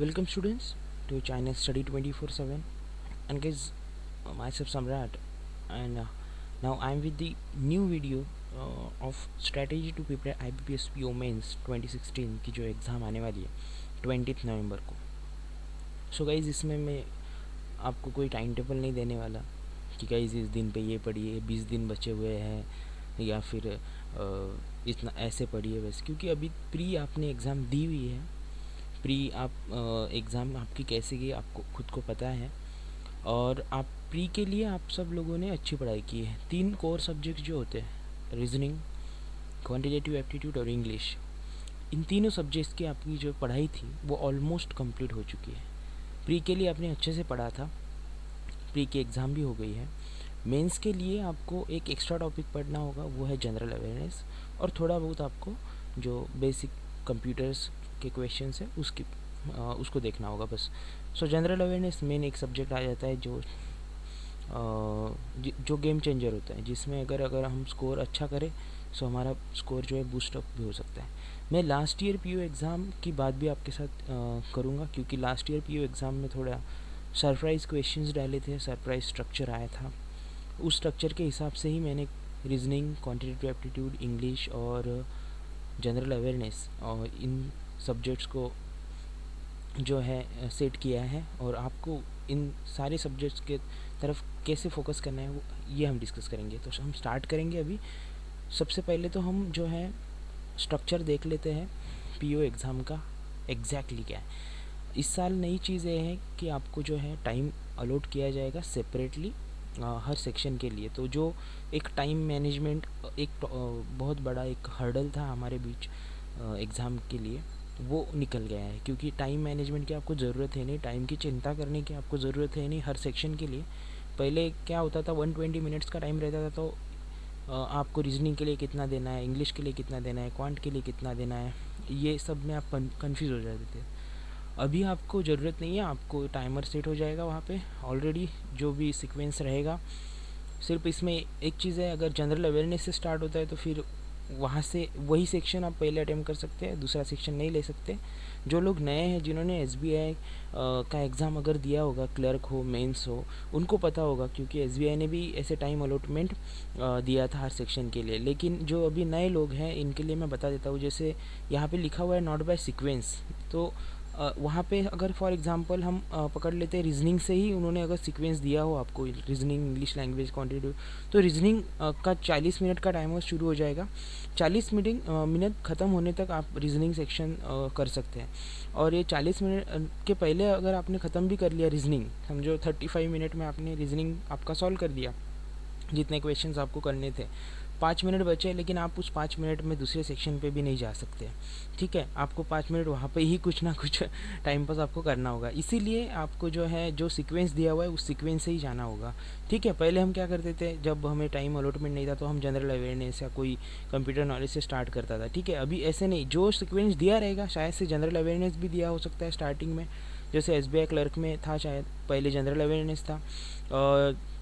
Welcome students to China Study 24/7, and guys, myself Samrat, and now I'm with the new video of strategy to prepare IBPS PO Mains 2016 की जो exam आने वाली है 20 नवंबर को। So guys इसमें मैं आपको कोई टाइम टेबल नहीं देने वाला कि गाइज इस दिन पे ये पढ़िए, 20 दिन बचे हुए हैं, या फिर इतना ऐसे पढ़िए वैसे, क्योंकि अभी प्री आपने एग्ज़ाम दी हुई है। प्री आप एग्ज़ाम आपकी कैसे गई आपको खुद को पता है, और आप प्री के लिए आप सब लोगों ने अच्छी पढ़ाई की है। 3 कोर सब्जेक्ट जो होते हैं, रीजनिंग, क्वांटिटेटिव एप्टीट्यूड और इंग्लिश, इन तीनों सब्जेक्ट्स की आपकी जो पढ़ाई थी वो ऑलमोस्ट कंप्लीट हो चुकी है। प्री के लिए आपने अच्छे से पढ़ा था, प्री की एग्ज़ाम भी हो गई है। मेंस के लिए आपको एक एक्स्ट्रा टॉपिक पढ़ना होगा, वो है जनरल अवेयरनेस, और थोड़ा बहुत आपको जो बेसिक कंप्यूटर्स के क्वेश्चंस है उसको देखना होगा बस। सो जनरल अवेयरनेस मेन एक सब्जेक्ट आ जाता है जो गेम चेंजर होता है, जिसमें अगर हम स्कोर अच्छा करें सो हमारा स्कोर जो है बूस्ट अप भी हो सकता है। मैं लास्ट ईयर पीओ एग्ज़ाम की बात भी आपके साथ करूँगा, क्योंकि लास्ट ईयर पीओ एग्ज़ाम में थोड़ा सरप्राइज़ क्वेश्चंस डाले थे, सरप्राइज स्ट्रक्चर आया था। उस स्ट्रक्चर के हिसाब से ही मैंने रीजनिंग, क्वांटिटेटिव एप्टीट्यूड, इंग्लिश और जनरल अवेयरनेस और इन सब्जेक्ट्स को जो है सेट किया है, और आपको इन सारे सब्जेक्ट्स के तरफ कैसे फोकस करना है वो ये हम डिस्कस करेंगे। तो हम स्टार्ट करेंगे अभी। सबसे पहले तो हम जो है स्ट्रक्चर देख लेते हैं पीओ एग्ज़ाम का एग्जैक्टली क्या है। इस साल नई चीज़ ये है कि आपको जो है टाइम अलॉट किया जाएगा सेपरेटली हर सेक्शन के लिए। तो जो एक टाइम मैनेजमेंट एक बहुत बड़ा एक हर्डल था हमारे बीच एग्ज़ाम के लिए, वो निकल गया है, क्योंकि टाइम मैनेजमेंट की आपको ज़रूरत है नहीं, टाइम की चिंता करने की आपको ज़रूरत है नहीं हर सेक्शन के लिए। पहले क्या होता था, 120 मिनट्स का टाइम रहता था, तो आपको रीजनिंग के लिए कितना देना है, इंग्लिश के लिए कितना देना है, क्वांट के लिए कितना देना है, ये सब में आप कन्फ्यूज़ हो जाते थे। अभी आपको ज़रूरत नहीं है, आपको टाइमर सेट हो जाएगा वहाँ पे ऑलरेडी, जो भी सीक्वेंस रहेगा। सिर्फ इसमें एक चीज़ है, अगर जनरल अवेयरनेस से स्टार्ट होता है तो फिर वहाँ से वही सेक्शन आप पहले अटैम्प्ट कर सकते हैं, दूसरा सेक्शन नहीं ले सकते। जो लोग नए हैं, जिन्होंने एसबीआई का एग्ज़ाम अगर दिया होगा, क्लर्क हो, मेंस हो, उनको पता होगा, क्योंकि एसबीआई ने भी ऐसे टाइम अलॉटमेंट दिया था हर सेक्शन के लिए। लेकिन जो अभी नए लोग हैं इनके लिए मैं बता देता हूँ, जैसे यहाँ पे लिखा हुआ है नॉट बाय सीक्वेंस, तो वहाँ पे अगर फॉर एग्जांपल हम पकड़ लेते हैं रीजनिंग से ही उन्होंने अगर सीक्वेंस दिया हो आपको, रीजनिंग, इंग्लिश लैंग्वेज, क्वांटिटेटिव, तो रीजनिंग का 40 मिनट का टाइमर शुरू हो जाएगा। 40 मिनट ख़त्म होने तक आप रीजनिंग सेक्शन कर सकते हैं। और ये 40 मिनट के पहले अगर आपने ख़त्म भी कर लिया रीजनिंग, समझो 35 मिनट में आपने रीजनिंग आपका सॉल्व कर दिया जितने क्वेश्चंस आपको करने थे, 5 मिनट बचे, लेकिन आप उस 5 मिनट में दूसरे सेक्शन पे भी नहीं जा सकते, ठीक है। आपको 5 मिनट वहाँ पे ही कुछ ना कुछ टाइम पास आपको करना होगा, इसीलिए आपको जो है जो सीक्वेंस दिया हुआ है उस सीक्वेंस से ही जाना होगा, ठीक है। पहले हम क्या करते थे, जब हमें टाइम अलॉटमेंट नहीं था तो हम जनरल अवेयरनेस या कोई कंप्यूटर नॉलेज से स्टार्ट करता था, ठीक है। अभी ऐसे नहीं, जो सीक्वेंस दिया रहेगा, शायद से जनरल अवेयरनेस भी दिया हो सकता है स्टार्टिंग में, जैसे एसबीआई क्लर्क में था, शायद पहले जनरल अवेयरनेस था।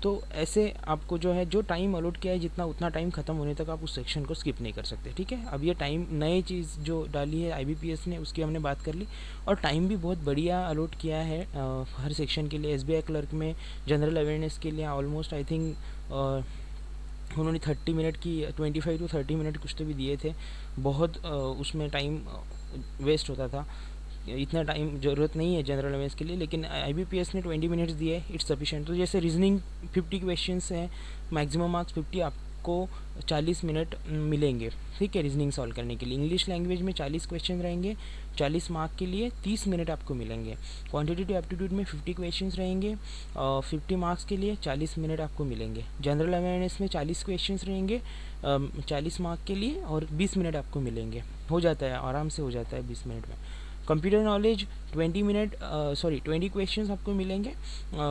तो ऐसे आपको जो है जो टाइम अलॉट किया है जितना, उतना टाइम ख़त्म होने तक आप उस सेक्शन को स्किप नहीं कर सकते, ठीक है। अब ये टाइम नई चीज़ जो डाली है आईबीपीएस ने, उसकी हमने बात कर ली, और टाइम भी बहुत बढ़िया अलॉट किया है हर सेक्शन के लिए। एसबीआई क्लर्क में जनरल अवेयरनेस के लिए ऑलमोस्ट आई थिंक उन्होंने 30 मिनट की 25 to 30 मिनट कुछ तो भी दिए थे, बहुत उसमें टाइम वेस्ट होता था, इतना टाइम ज़रूरत नहीं है जनरल अवेयरनेस के लिए, लेकिन आईबीपीएस ने 20 मिनट्स दिए, इट्स सफिशिएंट। तो जैसे रीजनिंग 50 क्वेश्चंस हैं, मैक्सिमम मार्क्स 50, आपको 40 मिनट मिलेंगे, ठीक है, रीजनिंग सॉल्व करने के लिए। इंग्लिश लैंग्वेज में 40 क्वेश्चन रहेंगे, 40 मार्क के लिए 30 मिनट आपको मिलेंगे। क्वांटिटेटिव एप्टीट्यूड में 50 क्वेश्चंस रहेंगे, 50 मार्क्स के लिए 40 मिनट आपको मिलेंगे। जनरल अवेयरनेस में 40 क्वेश्चंस रहेंगे, 40 मार्क के लिए, और 20 मिनट आपको मिलेंगे। हो जाता है, आराम से हो जाता है 20 मिनट में। कंप्यूटर नॉलेज 20 क्वेश्चंस आपको मिलेंगे,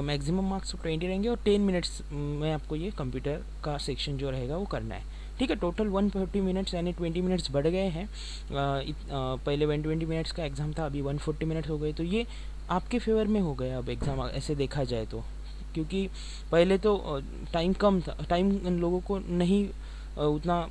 मैक्सिमम मार्क्स 20 रहेंगे, और 10 मिनट्स में आपको ये कंप्यूटर का सेक्शन जो रहेगा वो करना है, ठीक है। टोटल 140 मिनट्स, यानी 20 मिनट्स बढ़ गए हैं। पहले 120 मिनट्स का एग्ज़ाम था, अभी 140 मिनट्स हो गए, तो ये आपके फेवर में हो गया अब एग्ज़ाम, ऐसे देखा जाए तो। क्योंकि पहले तो टाइम कम था, टाइम इन लोगों को नहीं उतना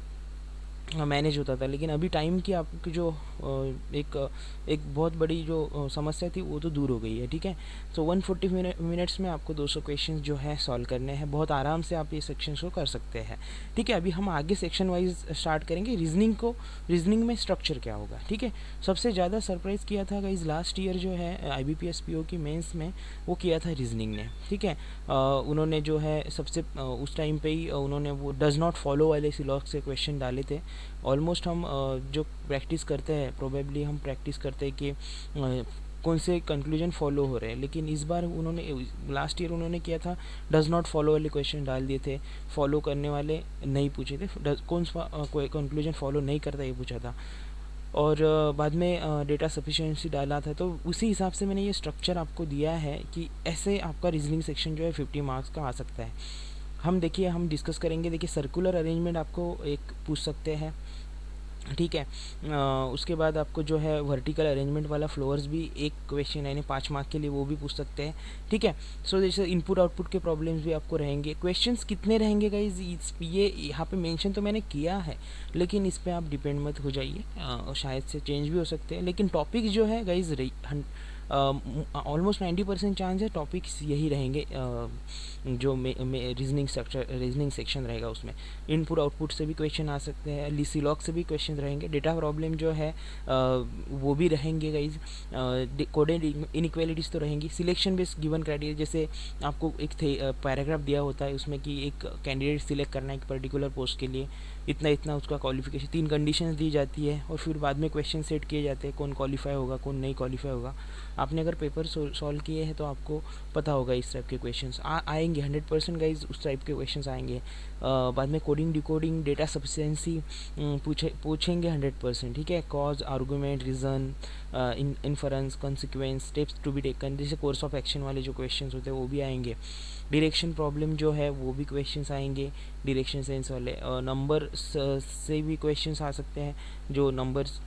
मैनेज होता था, लेकिन अभी टाइम की आपकी जो एक बहुत बड़ी जो समस्या थी वो तो दूर हो गई है, ठीक है। सो 140 मिनट्स में आपको 200 क्वेश्चन जो है सॉल्व करने हैं, बहुत आराम से आप ये सेक्शन को कर सकते हैं, ठीक है। अभी हम आगे सेक्शन वाइज स्टार्ट करेंगे रीजनिंग में स्ट्रक्चर क्या होगा, ठीक है। सबसे ज़्यादा सरप्राइज़ किया था गाइज लास्ट ईयर जो है IBPS PO की मेंस में, वो किया था रीजनिंग ने, ठीक है। उन्होंने जो है सबसे उस टाइम पे ही उन्होंने वो डज़ नॉट फॉलो वाले सिलॉक से क्वेश्चन डाले थे। ऑलमोस्ट हम जो प्रैक्टिस करते हैं, प्रोबेबली हम प्रैक्टिस करते हैं कि कौन से कंक्लूजन फॉलो हो रहे हैं, लेकिन इस बार उन्होंने लास्ट ईयर उन्होंने किया था डज़ नॉट फॉलो वाले क्वेश्चन डाल दिए थे, फॉलो करने वाले नहीं पूछे थे, कौन सा कंक्लूजन फॉलो नहीं करता ये पूछा था। और बाद में डेटा सफिशिएंसी डाला था, तो उसी हिसाब से मैंने ये स्ट्रक्चर आपको दिया है कि ऐसे आपका रीजनिंग सेक्शन जो है 50 मार्क्स का आ सकता है। हम देखिए हम डिस्कस करेंगे, देखिए सर्कुलर अरेंजमेंट आपको एक पूछ सकते हैं, ठीक है। उसके बाद आपको जो है वर्टिकल अरेंजमेंट वाला फ्लोर्स भी एक क्वेश्चन यानी 5 मार्क के लिए वो भी पूछ सकते हैं, ठीक है। सो जैसे इनपुट आउटपुट के प्रॉब्लम्स भी आपको रहेंगे। क्वेश्चंस कितने रहेंगे गाइज, ये यहाँ पे मेंशन तो मैंने किया है, लेकिन इस पर आप डिपेंड मत हो जाइए, शायद से चेंज भी हो सकते हैं, लेकिन टॉपिक जो है गाइज ऑलमोस्ट 90% चांस है टॉपिक्स यही रहेंगे। जो रीजनिंग सेक्शन रहेगा उसमें इनपुट आउटपुट से भी क्वेश्चन आ सकते हैं, लिसिलॉग से भी क्वेश्चन रहेंगे, डेटा प्रॉब्लम जो है वो भी रहेंगे गाइज, कोडेड इनइक्वालिटीज़ तो रहेंगी, सिलेक्शन बेस्ड गिवन क्राइटेरिया, जैसे आपको एक पैराग्राफ दिया होता है उसमें कि एक कैंडिडेट सिलेक्ट करना है एक पर्टिकुलर पोस्ट के लिए, इतना इतना उसका क्वालिफिकेशन, 3 कंडीशंस दी जाती है और फिर बाद में क्वेश्चन सेट किए जाते हैं, कौन क्वालिफाई होगा कौन नहीं क्वालिफाई होगा। आपने अगर पेपर सॉल्व किए हैं तो आपको पता होगा इस टाइप के क्वेश्चंस आएंगे, 100% गाइज उस टाइप के क्वेश्चंस आएंगे। बाद में कोडिंग डिकोडिंग डेटा सफिशिएंसी पूछेंगे 100%, ठीक है। Cause argument reason inference consequence steps to be taken, जैसे कोर्स ऑफ एक्शन वाले जो क्वेश्चंस होते हैं वो भी आएंगे। डायरेक्शन प्रॉब्लम जो है वो भी क्वेश्चंस आएंगे, डायरेक्शन सेंस वाले। नंबर से भी क्वेश्चंस आ सकते हैं, जो नंबर्स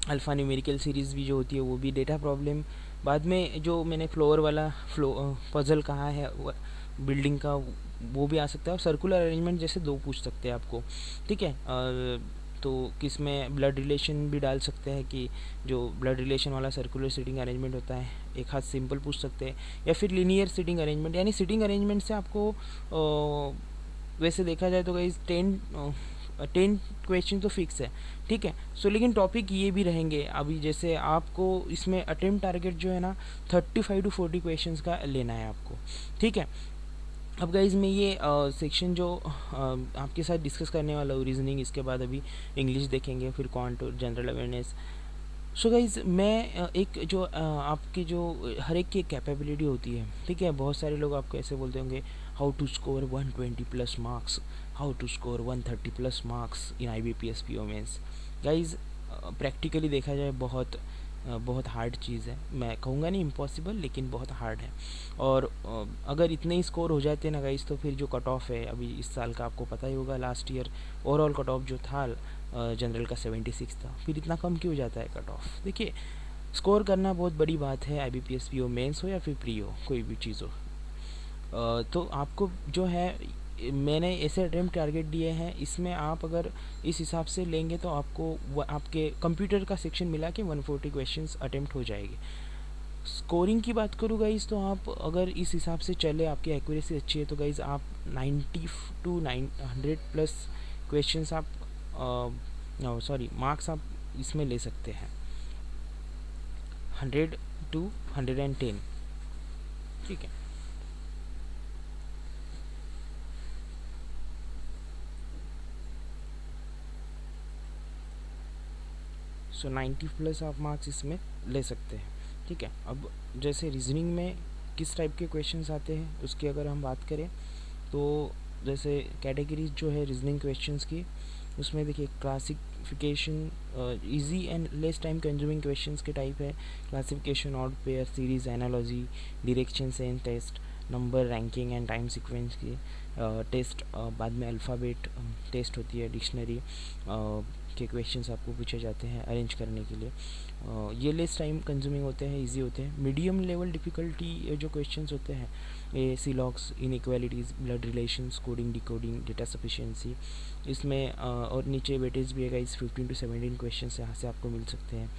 अल्फ़ा न्यूमेरिकल सीरीज़ भी जो होती है वो भी, डेटा प्रॉब्लम। बाद में जो मैंने फ्लोर वाला पजल कहा है बिल्डिंग का वो भी आ सकता है, और सर्कुलर अरेंजमेंट जैसे 2 पूछ सकते हैं आपको, ठीक है। तो किसमें ब्लड रिलेशन भी डाल सकते हैं कि जो ब्लड रिलेशन वाला सर्कुलर सीटिंग अरेंजमेंट होता है, एक हाथ सिंपल पूछ सकते हैं, या फिर लीनियर सीटिंग अरेंजमेंट, यानी सीटिंग अरेंजमेंट से आपको वैसे देखा जाए तो गाइस 10 क्वेश्चन तो फिक्स है, ठीक है। सो लेकिन टॉपिक ये भी रहेंगे, अभी जैसे आपको इसमें अटेम्प्ट टारगेट जो है ना 35 to 40 क्वेश्चंस का लेना है आपको, ठीक है। अब गाइज मैं ये सेक्शन जो आपके साथ डिस्कस करने वाला हूँ रीजनिंग, इसके बाद अभी इंग्लिश देखेंगे, फिर क्वांट और जनरल अवेयरनेस। सो गाइज मैं एक जो आपकी जो हर एक की कैपेबिलिटी होती है, ठीक है। बहुत सारे लोग आपको ऐसे बोलते होंगे how to score 120 plus marks, how to score 130 plus marks in IBPS PO mains. Guys practically देखा जाए बहुत हार्ड चीज़ है, मैं कहूँगा नहीं इम्पॉसिबल, लेकिन बहुत हार्ड है। और अगर इतने ही स्कोर हो जाते ना गाइस, तो फिर जो कट ऑफ है अभी इस साल का आपको पता ही होगा, last year overall cut off जो था जनरल का 76 था, फिर इतना कम क्यों जाता है कट ऑफ। देखिए स्कोर करना बहुत बड़ी बात है, IBPS PO मेंस हो या फिर प्री हो, कोई भी चीज़ हो। तो आपको जो है मैंने ऐसे अटेम्प्ट टारगेट दिए हैं, इसमें आप अगर इस हिसाब से लेंगे तो आपको आपके कंप्यूटर का सेक्शन मिला के 140 क्वेश्चंस अटेम्प्ट हो जाएंगे। स्कोरिंग की बात करूँ गाइज़, तो आप अगर इस हिसाब से चले, आपकी एक्यूरेसी अच्छी है, तो गाइज़ आप 90 to 100 प्लस क्वेश्चंस आप मार्क्स आप इसमें ले सकते हैं, 100 to 110, ठीक है। सो 90 प्लस आप मार्क्स इसमें ले सकते हैं, ठीक है। अब जैसे रीजनिंग में किस टाइप के क्वेश्चंस आते हैं उसकी अगर हम बात करें, तो जैसे कैटेगरीज जो है रीजनिंग क्वेश्चंस की, उसमें देखिए classification easy and less time consuming questions के टाइप है, classification, odd pair, series, analogy, direction sense test, number ranking and time sequence की टेस्ट, बाद में अल्फ़ाबेट टेस्ट होती है, डिक्शनरी, के क्वेश्चंस आपको पूछे जाते हैं अरेंज करने के लिए। ये लेस टाइम कंज्यूमिंग होते हैं, इजी होते हैं। मीडियम लेवल डिफ़िकल्टी जो क्वेश्चंस होते हैं, ये syllogisms, inequalities, blood relations, coding decoding, data sufficiency, इसमें और नीचे वेटेज भी है गाइस 15 to 17 क्वेश्चंस यहाँ से आपको मिल सकते हैं।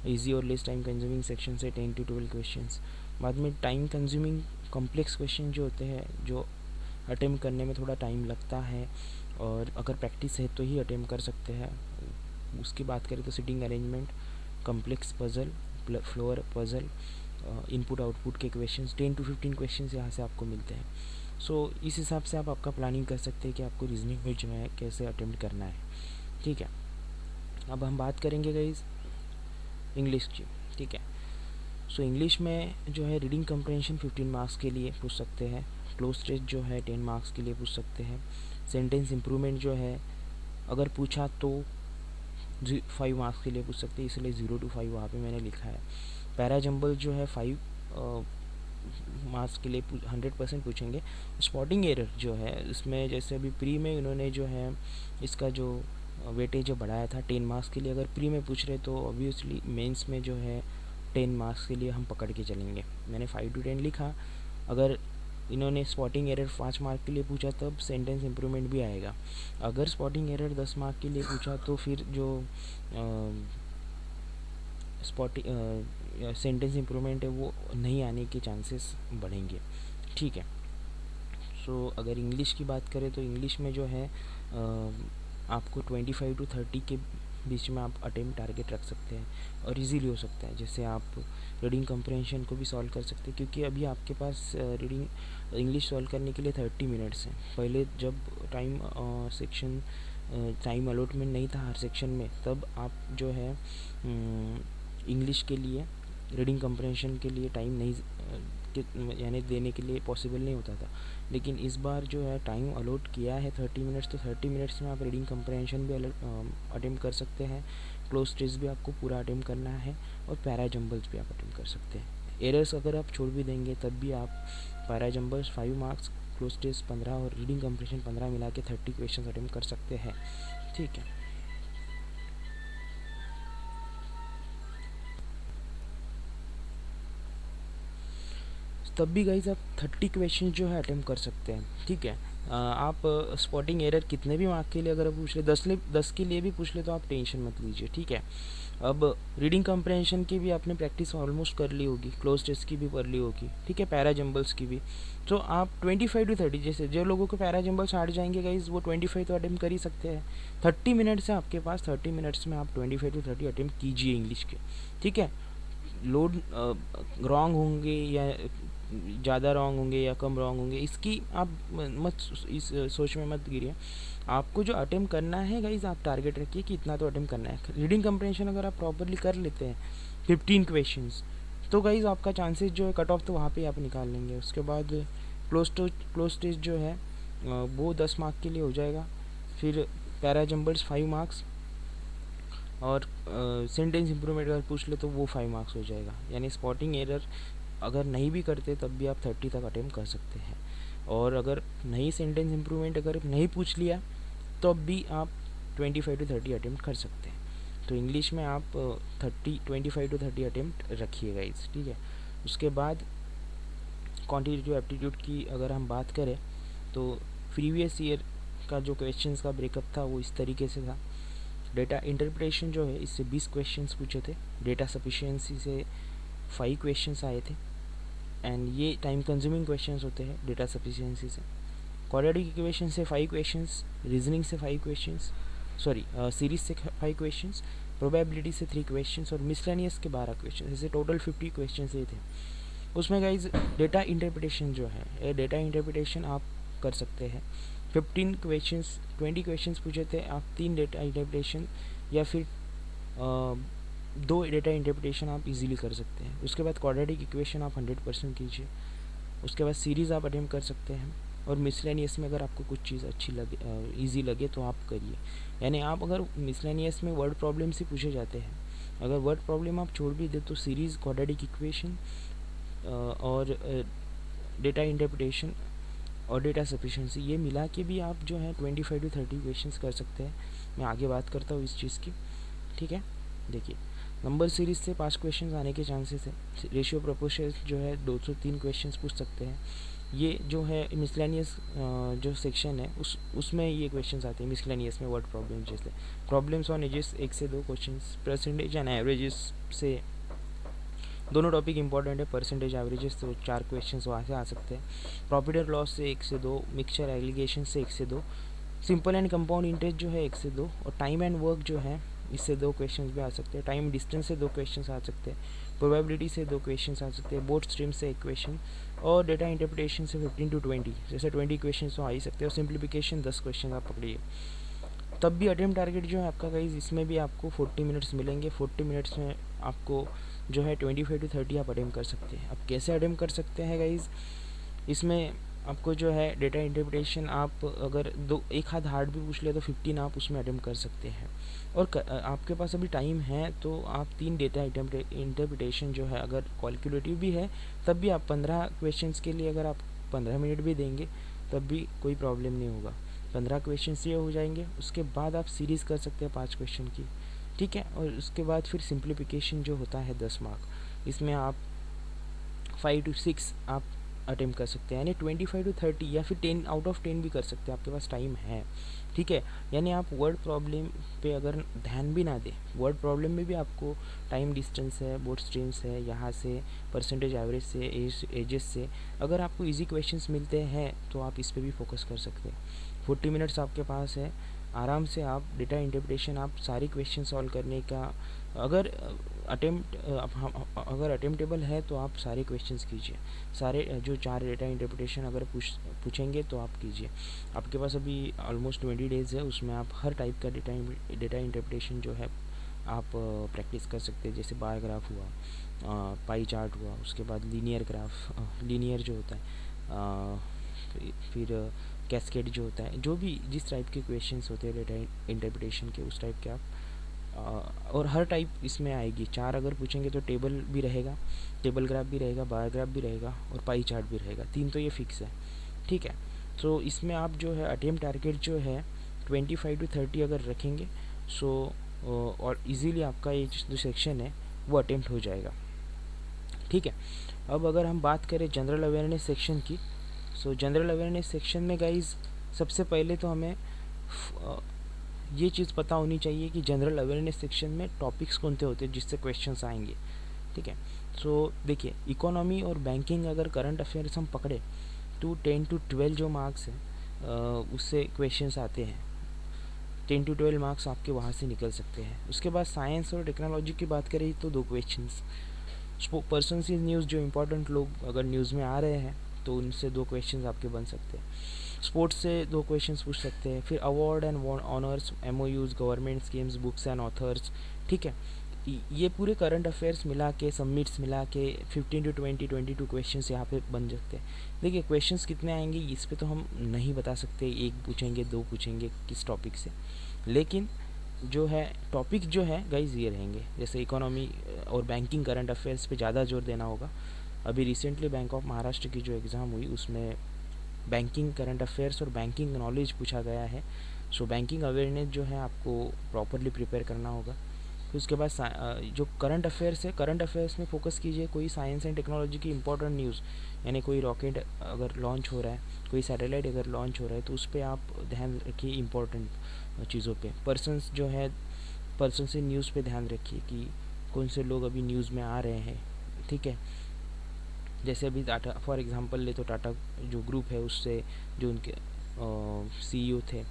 इजी और लेस टाइम कंज्यूमिंग सेक्शन से 10 to 12 क्वेश्चंस। बाद में टाइम कंज्यूमिंग कॉम्प्लेक्स क्वेश्चन जो होते हैं, जो अटेम्प्ट करने में थोड़ा टाइम लगता है और अगर प्रैक्टिस है तो ही अटेम्प्ट कर सकते हैं। उसकी बात करें तो sitting arrangement, complex puzzle, floor puzzle, input output के क्वेश्चंस, 10 to 15 क्वेश्चंस यहाँ से आपको मिलते हैं। सो इस हिसाब से आप आपका प्लानिंग कर सकते हैं कि आपको रीजनिंग में जो है कैसे अटेम्प्ट करना है। ठीक है, अब हम बात करेंगे गाइस इंग्लिश की। ठीक है, सो इंग्लिश में जो है रीडिंग कम्प्रहेंशन 15 मार्क्स के लिए पूछ सकते हैं। क्लोज टेस्ट जो है 10 मार्क्स के लिए पूछ सकते हैं। सेंटेंस इम्प्रूवमेंट जो है अगर पूछा तो 5 मार्क्स के लिए पूछ सकते हैं, इसलिए 0 to 5 वहाँ पे मैंने लिखा है। पैरा जंबल जो है 5 मार्क्स के लिए 100% पूछेंगे। स्पॉटिंग एरर जो है इसमें, जैसे अभी प्री में इन्होंने जो है इसका जो वेटेज जो बढ़ाया था 10 मार्क्स के लिए, अगर प्री में पूछ रहे तो ऑब्वियसली मेंस में जो है 10 मार्क्स के लिए हम पकड़ के चलेंगे। मैंने 5 to 10 लिखा। अगर इन्होंने स्पॉटिंग एरर 5 मार्क के लिए पूछा तब सेंटेंस इम्प्रूवमेंट भी आएगा। अगर स्पॉटिंग एरर 10 मार्क के लिए पूछा तो फिर जो सेंटेंस इम्प्रूवमेंट है वो नहीं आने के चांसेस बढ़ेंगे। ठीक है, सो अगर इंग्लिश की बात करें तो इंग्लिश में जो है आपको 25 to 30 के बीच में आप अटेम्प्ट टारगेट रख सकते हैं और इजीली हो सकता है। जैसे आप रीडिंग कम्प्रहेंशन को भी सॉल्व कर सकते हैं, क्योंकि अभी आपके पास रीडिंग इंग्लिश सॉल्व करने के लिए 30 मिनट्स हैं। पहले जब टाइम अलॉटमेंट नहीं था हर सेक्शन में, तब आप जो है इंग्लिश के लिए रीडिंग कम्प्रहेंशन के लिए टाइम नहीं यानी देने के लिए पॉसिबल नहीं होता था। लेकिन इस बार जो है टाइम अलॉट किया है 30 मिनट्स, तो 30 मिनट्स में आप रीडिंग कम्प्रहेंशन भी अटेम्प्ट कर सकते हैं। क्लोज टेस्ट भी आपको पूरा अटेम्प्ट करना है और पैरा जंबल्स भी आप अटेम्प्ट कर सकते हैं। एरर्स अगर आप छोड़ भी देंगे तब भी आप para jumbles 5 marks, cloze test 15 और रीडिंग कम्प्रहेंशन 15 मिला के 30 क्वेश्चन अटेम्प्ट कर सकते हैं। ठीक है, तब भी गाइज आप 30 क्वेश्चन जो है अटेम्प्ट कर सकते हैं। ठीक है, आप स्पॉटिंग एरर कितने भी मार्क के लिए अगर पूछ ले, 10 के लिए भी पूछ ले तो आप टेंशन मत लीजिए। ठीक है, अब रीडिंग कम्प्रहेंशन की भी आपने प्रैक्टिस ऑलमोस्ट कर ली होगी, क्लोज टेस्ट की भी कर ली होगी। ठीक है, पैरा जंबल्स की भी। तो आप 25 to 30, जैसे जो लोगों को पैरा जंबल्स आठ जाएंगे गाइज वो 25 तो अटेम्प्ट कर ही सकते हैं। 30 मिनट्स है आपके पास, 30 मिनट्स में आप 25 to 30 अटेम्प्ट कीजिए इंग्लिश के। ठीक है, लोड रॉन्ग होंगे या ज़्यादा रॉन्ग होंगे या कम रॉन्ग होंगे इसकी आप मत इस सोच में मत गिरिए। आपको जो अटेम्प्ट करना है गाइज आप टारगेट रखिए कि इतना तो अटेम्प्ट करना है। रीडिंग कम्प्रहेंशन अगर आप प्रॉपरली कर लेते हैं 15 क्वेश्चंस, तो गाइज आपका चांसेस जो है कट ऑफ तो वहाँ पे आप निकाल लेंगे। उसके बाद क्लोज टेस्ट जो है वो 10 मार्क के लिए हो जाएगा। फिर पैरा जंबल्स 5 मार्क्स और सेंटेंस इम्प्रूवमेंट अगर पूछ ले तो वो 5 मार्क्स हो जाएगा। यानी स्पॉटिंग एरर अगर नहीं भी करते तब भी आप 30 तक अटेम्प्ट कर सकते हैं। और अगर नहीं सेंटेंस इम्प्रूवमेंट अगर नहीं पूछ लिया तो अब भी आप 25 to 30 अटेम्प्ट कर सकते हैं। तो इंग्लिश में आप 25 to 30 अटेम्प्ट रखिएगा इस। ठीक है, उसके बाद क्वांटिटेटिव एप्टीट्यूड की अगर हम बात करें तो प्रीवियस ईयर का जो क्वेश्चंस का ब्रेकअप था वो इस तरीके से था। डेटा इंटरप्रिटेशन जो है इससे 20 क्वेश्चंस पूछे थे। डेटा सफिशिएंसी से 5 क्वेश्चंस आए थे एंड ये टाइम कंज्यूमिंग क्वेश्चंस होते हैं डेटा सफिशिएंसी से। क्वाड्रेटिक इक्वेशन से 5 क्वेश्चंस, रीजनिंग से 5 क्वेश्चंस, सीरीज से 5 क्वेश्चंस, प्रोबेबिलिटी से 3 क्वेश्चंस और मिसलेनियस के 12 क्वेश्चन, ऐसे टोटल 50 क्वेश्चंस ये थे। उसमें गाइज डेटा इंटरप्रिटेशन जो है, ये डेटा इंटरप्रिटेशन आप कर सकते हैं। 15 क्वेश्चंस 20 क्वेश्चंस पूछे थे, आप 3 डेटा इंटरप्रिटेशन या फिर 2 डेटा इंटरप्रिटेशन आप इजीली कर सकते हैं। उसके बाद क्वाड्रेटिक इक्वेशन आप 100% कीजिए। उसके बाद सीरीज़ आप अटेम्प्ट कर सकते हैं और मिसलेनियस में अगर आपको कुछ चीज़ अच्छी लगे, ईजी लगे तो आप करिए। यानी आप अगर मिसलेनियस में वर्ड प्रॉब्लम से पूछे जाते हैं, अगर वर्ड प्रॉब्लम आप छोड़ भी दे तो सीरीज़, क्वाड्रेटिक इक्वेशन और डेटा इंटरप्रिटेशन और डेटा सफिशिएंसी ये मिला के भी आप जो है 25 to 30 क्वेश्चंस कर सकते हैं। मैं आगे बात करता हूँ इस चीज़ की, ठीक है। देखिए, नंबर सीरीज से 5 क्वेश्चंस आने के चांसेस है। रेशियो प्रोपोर्शन जो है 203 क्वेश्चंस पूछ सकते हैं। ये जो है मिसलेनियस जो सेक्शन है उसमें ये क्वेश्चंस आते हैं मिसलेनियस में, वर्ड प्रॉब्लम जैसे प्रॉब्लम्स ऑन एजेस 1 से 2 क्वेश्चंस, परसेंटेज एंड एवरेजेस से दोनों टॉपिक इंपॉर्टेंट है। परसेंटेज एवरेजेस तो 4 क्वेश्चंस वहाँ से आ सकते हैं। प्रॉफिट एंड लॉस से 1 से 2, मिक्सचर एलिगेशन से 1 से 2, सिंपल एंड कंपाउंड इंटरेस्ट जो है 1 से 2, और टाइम एंड वर्क जो है इससे 2 क्वेश्चंस भी आ सकते हैं। टाइम डिस्टेंस से 2 क्वेश्चंस आ सकते हैं। प्रोबेबिलिटी से 2 क्वेश्चंस आ सकते हैं। बोर्ड स्ट्रीम से 1 क्वेश्चन, और डेटा इंटरप्रिटेशन से 15 टू 20, जैसे 20 क्वेश्चन तो आ ही सकते हैं। और सिंप्लीफिकेशन 10 क्वेश्चन आप पकड़िए। तब भी अटेम्प्ट टारगेट जो है आपका गाइज, इसमें भी आपको 40 मिनट्स मिलेंगे। 40 मिनट्स में आपको जो है 25 टू 30 आप अटेम्प्ट कर सकते हैं। अब कैसे अटेम्प्ट कर सकते हैं गाइज, इसमें आपको जो है डेटा इंटरप्रिटेशन आप अगर एक हाथ हार्ड भी पूछ लिया तो 15 आप उसमें अटेम्प्ट कर सकते हैं। और आपके पास अभी टाइम है तो आप 3 डेटा इंटरप्रिटेशन जो है, अगर कैलकुलेटिव भी है तब भी आप 15 क्वेश्चंस के लिए अगर आप 15 मिनट भी देंगे तब भी कोई प्रॉब्लम नहीं होगा। 15 क्वेश्चन ये हो जाएंगे। उसके बाद आप सीरीज़ कर सकते हैं 5 क्वेश्चन की, ठीक है। और उसके बाद फिर सिंप्लीफिकेशन जो होता है 10 मार्क, इसमें आप 5 टू 6 आप अटेम्प्ट कर सकते हैं, यानी 25 टू 30 या फिर 10 आउट ऑफ 10 भी कर सकते हैं, आपके पास टाइम है, ठीक है। यानी आप वर्ड प्रॉब्लम पे अगर ध्यान भी ना दें, वर्ड प्रॉब्लम में भी आपको टाइम डिस्टेंस है, बोर्ड स्ट्रीम्स है, यहाँ से परसेंटेज एवरेज से, एजेस से अगर आपको इजी क्वेश्चंस मिलते हैं तो आप इस पर भी फोकस कर सकते हैं। 40 मिनट्स आपके पास है, आराम से आप डेटा इंटरप्रिटेशन आप सारी क्वेश्चन सॉल्व करने का, अगर अगर अटेम्प्टेबल है तो आप सारे क्वेश्चंस कीजिए। सारे जो 4 डेटा इंटरप्रिटेशन अगर पूछेंगे तो आप कीजिए। आपके पास अभी ऑलमोस्ट 20 डेज़ है, उसमें आप हर टाइप का डेटा इंटरप्रिटेशन जो है आप प्रैक्टिस कर सकते हैं। जैसे बार ग्राफ हुआ, पाई चार्ट हुआ, उसके बाद लीनियर ग्राफ, लीनियर जो होता है, फिर कैस्केड जो होता है, जो भी जिस टाइप के क्वेश्चंस होते हैं डेटा इंटरप्रिटेशन के, उस टाइप के आप और हर टाइप इसमें आएगी। 4 अगर पूछेंगे तो टेबल भी रहेगा, टेबल ग्राफ भी रहेगा, बार ग्राफ भी रहेगा और पाई चार्ट भी रहेगा। 3 तो ये फिक्स है, ठीक है। तो इसमें आप जो है अटेम्प्ट टारगेट जो है 25 टू 30 अगर रखेंगे सो और इजीली आपका ये जो सेक्शन है वो अटेम्प्ट हो जाएगा, ठीक है। अब अगर हम बात करें जनरल अवेयरनेस सेक्शन की, सो जनरल अवेयरनेस सेक्शन में गाइज सबसे पहले तो हमें ये चीज़ पता होनी चाहिए कि जनरल अवेयरनेस सेक्शन में टॉपिक्स कौन से होते हैं जिससे क्वेश्चंस आएंगे, ठीक है। सो देखिए, इकोनॉमी और बैंकिंग अगर करंट अफेयर्स हम पकड़े तो 10 टू 12 जो मार्क्स हैं उससे क्वेश्चंस आते हैं। 10 टू 12 मार्क्स आपके वहाँ से निकल सकते हैं। उसके बाद साइंस और टेक्नोलॉजी की बात करें तो 2 क्वेश्चंस। पर्सन सी न्यूज़, जो इम्पोर्टेंट लोग अगर न्यूज़ में आ रहे हैं तो उनसे 2 क्वेश्चंस आपके बन सकते हैं। स्पोर्ट्स से 2 क्वेश्चंस पूछ सकते हैं। फिर award and honours, MOUs, government schemes, books and authors, ठीक है। ये पूरे करंट अफेयर्स मिला के, सबमिट्स मिला के 15 टू 22 क्वेश्चंस यहाँ पे बन सकते हैं। देखिए, क्वेश्चंस कितने आएंगे इस पे तो हम नहीं बता सकते, 1 पूछेंगे 2 पूछेंगे किस टॉपिक से, लेकिन जो है टॉपिक जो है गाइज ये रहेंगे। जैसे इकोनॉमी और बैंकिंग करंट अफेयर्स पे ज़्यादा जोर देना होगा। अभी रिसेंटली बैंक ऑफ महाराष्ट्र की जो एग्ज़ाम हुई उसमें बैंकिंग करंट अफेयर्स और बैंकिंग नॉलेज पूछा गया है। सो बैंकिंग अवेयरनेस जो है आपको प्रॉपरली प्रिपेयर करना होगा। फिर उसके बाद जो करंट अफेयर्स है, करंट अफेयर्स में फोकस कीजिए। कोई साइंस एंड टेक्नोलॉजी की इंपॉर्टेंट न्यूज़, यानी कोई रॉकेट अगर लॉन्च हो रहा है, कोई सैटेलाइट अगर लॉन्च हो रहा है तो उस पर आप ध्यान रखिए इंपॉर्टेंट चीज़ों पे। पर्सन्स जो है, पर्सन से न्यूज़ पे ध्यान रखिए कि कौन से लोग अभी न्यूज़ में आ रहे हैं, ठीक है। जैसे अभी टाटा फॉर एग्जांपल ले तो टाटा जो ग्रुप है उससे जो उनके CEO थे,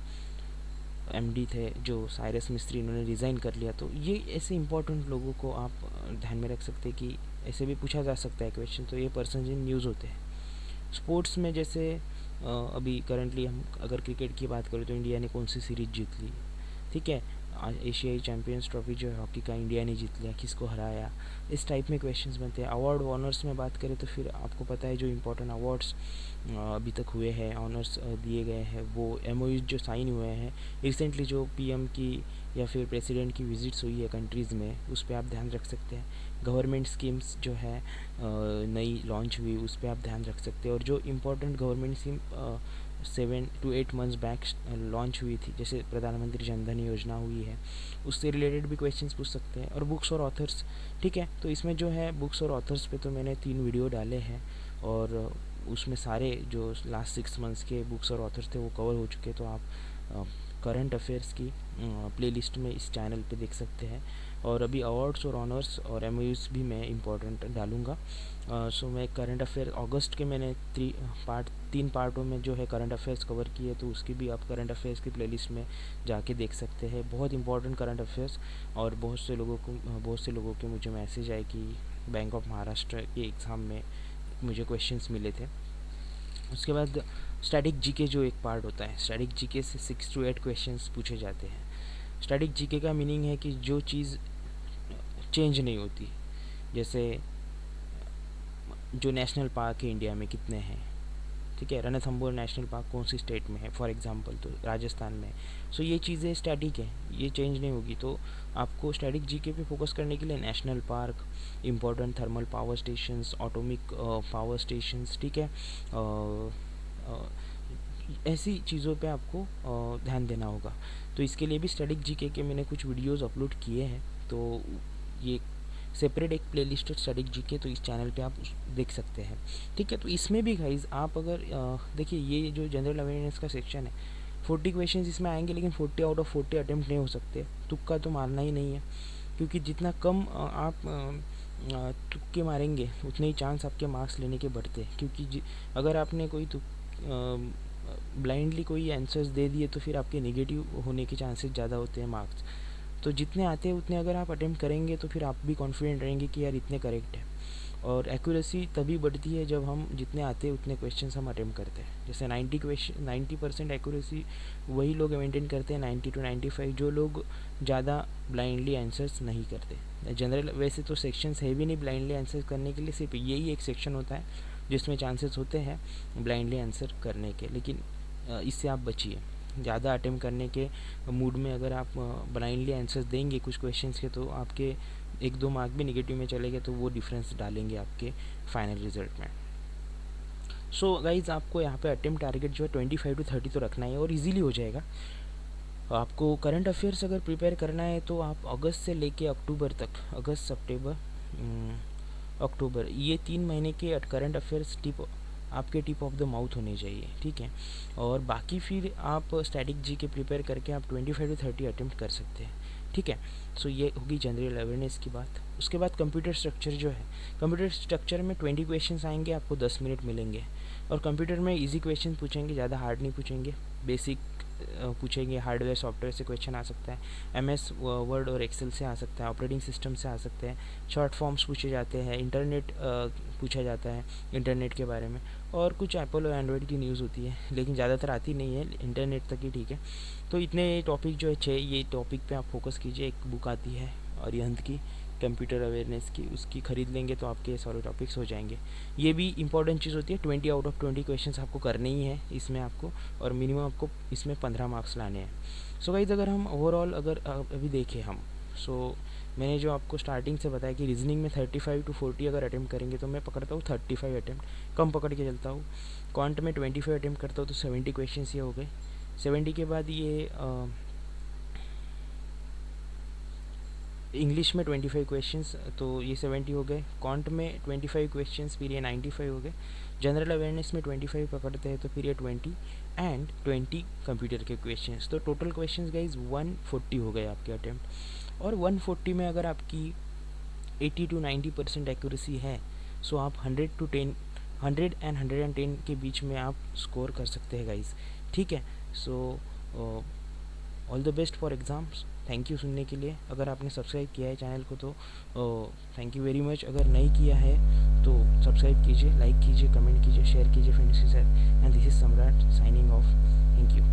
MD थे जो साइरस मिस्त्री, इन्होंने रिज़ाइन कर लिया। तो ये ऐसे इंपॉर्टेंट लोगों को आप ध्यान में रख सकते हैं कि ऐसे भी पूछा जा सकता है क्वेश्चन, तो ये पर्सन इन न्यूज़ होते हैं। स्पोर्ट्स में जैसे अभी करंटली हम अगर क्रिकेट की बात करें तो इंडिया ने कौन सी सीरीज जीत ली, ठीक है। एशियाई चैम्पियंस ट्रॉफी जो है हॉकी का, इंडिया ने जीत लिया, किसको हराया, इस टाइप में क्वेश्चंस बनते हैं। अवार्ड ऑनर्स में बात करें तो फिर आपको पता है जो इंपॉर्टेंट अवार्ड्स अभी तक हुए हैं, ऑनर्स दिए गए हैं, वो MOUs जो साइन हुए हैं रिसेंटली, जो PM की या फिर प्रेसिडेंट की विजिट्स हुई है कंट्रीज़ में, उस पर आप ध्यान रख सकते हैं। गवर्नमेंट स्कीम्स जो है नई लॉन्च हुई उस पर आप ध्यान रख सकते हैं। और जो important government scheme 7 to 8 months back launch हुई थी, जैसे प्रधानमंत्री जनधन योजना हुई है, उससे रिलेटेड भी क्वेश्चंस पूछ सकते हैं। और बुक्स और ऑथर्स, ठीक है, तो इसमें जो है बुक्स और ऑथर्स पे तो मैंने 3 वीडियो डाले हैं, और उसमें सारे जो लास्ट 6 मंथ्स के बुक्स और ऑथर्स थे वो कवर हो चुके, तो आप करंट अफेयर्स की प्लेलिस्ट में इस चैनल पे देख सकते हैं। और अभी अवार्ड्स और ऑनर्स और एमओयूज भी मैं इम्पोर्टेंट डालूँगा। सो मैं करंट अफेयर अगस्त के मैंने 3 पार्टों में जो है करंट अफेयर्स कवर किए, तो उसकी भी आप करंट अफेयर्स की प्लेलिस्ट में जाके देख सकते हैं। बहुत इंपॉर्टेंट करंट अफेयर्स, और बहुत से लोगों के मुझे मैसेज आए कि बैंक ऑफ महाराष्ट्र के एग्ज़ाम में मुझे क्वेश्चंस मिले थे। उसके बाद स्टैटिक जीके जो एक पार्ट होता है, स्टैटिक जीके से 6 to 8 क्वेश्चंस पूछे जाते हैं। स्टैटिक जीके का मीनिंग है कि जो चीज़ चेंज नहीं होती, जैसे जो नेशनल पार्क है इंडिया में कितने हैं, ठीक है, रणथंबोर नेशनल पार्क कौन सी स्टेट में है फॉर एग्जांपल, तो राजस्थान में। सो ये चीज़ें स्टैटिक है, ये चेंज नहीं होगी। तो आपको स्टैटिक जीके पे फोकस करने के लिए national park, important thermal power stations, atomic power stations, ठीक है, ऐसी चीज़ों पे आपको ध्यान देना होगा। तो इसके लिए भी स्टैटिक जीके के मैंने कुछ वीडियोस अपलोड किए हैं, तो ये सेपरेट एक प्लेलिस्ट है स्टैटिक जीके, तो इस चैनल पे आप देख सकते हैं, ठीक है। तो इसमें भी गाइज आप अगर देखिए, ये जो जनरल अवेयरनेस का सेक्शन है, 40 क्वेश्चन इसमें आएंगे, लेकिन 40 आउट ऑफ 40 अटैम्प्ट नहीं हो सकते, तुक्का तो मारना ही नहीं है, क्योंकि जितना कम आप तुक्के मारेंगे उतने ही चांस आपके मार्क्स लेने के बढ़ते हैं। क्योंकि अगर आपने कोई ब्लाइंडली कोई आंसर्स दे दिए तो फिर आपके नेगेटिव होने के चांसेस ज़्यादा होते हैं मार्क्स। तो जितने आते हैं उतने अगर आप अटेम्प्ट करेंगे तो फिर आप भी कॉन्फिडेंट रहेंगे कि यार इतने करेक्ट है। और एक्यूरेसी तभी बढ़ती है जब हम जितने आते हैं उतने क्वेश्चंस हम अटेम्प्ट करते हैं। जैसे 90% एक्यूरेसी वही लोग मेंटेन करते हैं, 90 to 95, जो लोग ज़्यादा ब्लाइंडली आंसर्स नहीं करते। जनरल वैसे तो सेक्शंस है भी नहीं ब्लाइंडली आंसर करने के लिए, सिर्फ यही एक सेक्शन होता है जिसमें चांसेस होते हैं ब्लाइंडली आंसर करने के, लेकिन इससे आप बचिए। ज़्यादा अटेम्प्ट करने के मूड में अगर आप ब्लाइंडली आंसर्स देंगे कुछ क्वेश्चंस के, तो आपके 1-2 मार्क भी नेगेटिव में चले गए, तो वो डिफरेंस डालेंगे आपके फाइनल रिजल्ट में। सो गाइज, आपको यहाँ पे अटेम्प्ट टारगेट जो है 25 to 30 तो रखना है, और इजीली हो जाएगा। आपको करंट अफेयर्स अगर प्रिपेयर करना है तो आप अगस्त से लेके अक्टूबर तक, अगस्त, सितंबर, अक्टूबर, ये 3 महीने के करंट अफेयर्स आपके टिप ऑफ द माउथ होने चाहिए, ठीक है। और बाकी फिर आप स्टैटिक जी के प्रिपेयर करके आप 25 to 30 अटेम्प्ट कर सकते हैं, ठीक है। सो ये होगी जनरल अवेयरनेस की बात। उसके बाद कंप्यूटर स्ट्रक्चर जो है, कंप्यूटर स्ट्रक्चर में 20 क्वेश्चंस आएंगे, आपको 10 मिनट मिलेंगे। और कंप्यूटर में इजी क्वेश्चन पूछेंगे, ज़्यादा हार्ड नहीं पूछेंगे, बेसिक पूछेंगे। हार्डवेयर सॉफ्टवेयर से क्वेश्चन आ सकता है, एमएस वर्ड और एक्सेल से आ सकता है, ऑपरेटिंग सिस्टम से आ सकते हैं, शॉर्ट फॉर्म्स पूछे जाते हैं, इंटरनेट पूछा जाता है, इंटरनेट के बारे में, और कुछ एप्पल और एंड्रॉयड की न्यूज़ होती है, लेकिन ज़्यादातर आती नहीं है, इंटरनेट तक ही ठीक है। तो इतने टॉपिक जो है 6, ये टॉपिक पे आप फोकस कीजिए। एक बुक आती है अरिहंत की, कंप्यूटर अवेयरनेस की, उसकी ख़रीद लेंगे तो आपके सारे टॉपिक्स हो जाएंगे। ये भी इंपॉर्टेंट चीज़ होती है, 20 आउट ऑफ 20 क्वेश्चंस आपको करने ही है इसमें आपको, और मिनिमम आपको इसमें 15 मार्क्स लाने हैं। सो गाइस, अगर हम ओवरऑल अगर अभी देखें हम, सो मैंने जो आपको स्टार्टिंग से बताया कि रीजनिंग में 35 to 40 अगर अटैम्प्ट करेंगे तो मैं पकड़ता हूँ 35 अटैम्प्ट, कम पकड़ के चलता हूँ। क्वांट में 25 अटैम्प्ट करता हूँ तो 70 क्वेश्चन ये हो गए। 70 के बाद ये इंग्लिश में 25 क्वेश्चंस, तो ये 70 हो गए। क्वांट में 25 क्वेश्चंस, फिर ये 95 हो गए। जनरल अवेयरनेस में 25 पकड़ते हैं तो फिर ये 20 एंड 20 कंप्यूटर के क्वेश्चंस, तो टोटल क्वेश्चंस गाइज 140 हो गए आपके अटैम्प्ट। और 140 में अगर आपकी 80 to 90% एक्यूरेसी है, सो आप 100 एंड 110 के बीच में आप स्कोर कर सकते हैं गाइज, ठीक है। So all the best for exams. Thank you सुनने के लिए। अगर आपने सब्सक्राइब किया है चैनल को तो थैंक यू वेरी मच। अगर नहीं किया है तो सब्सक्राइब कीजिए, लाइक कीजिए, कमेंट कीजिए, शेयर कीजिए फ्रेंड्स के साथ। एंड दिस इज सम्राट साइनिंग ऑफ। Thank you.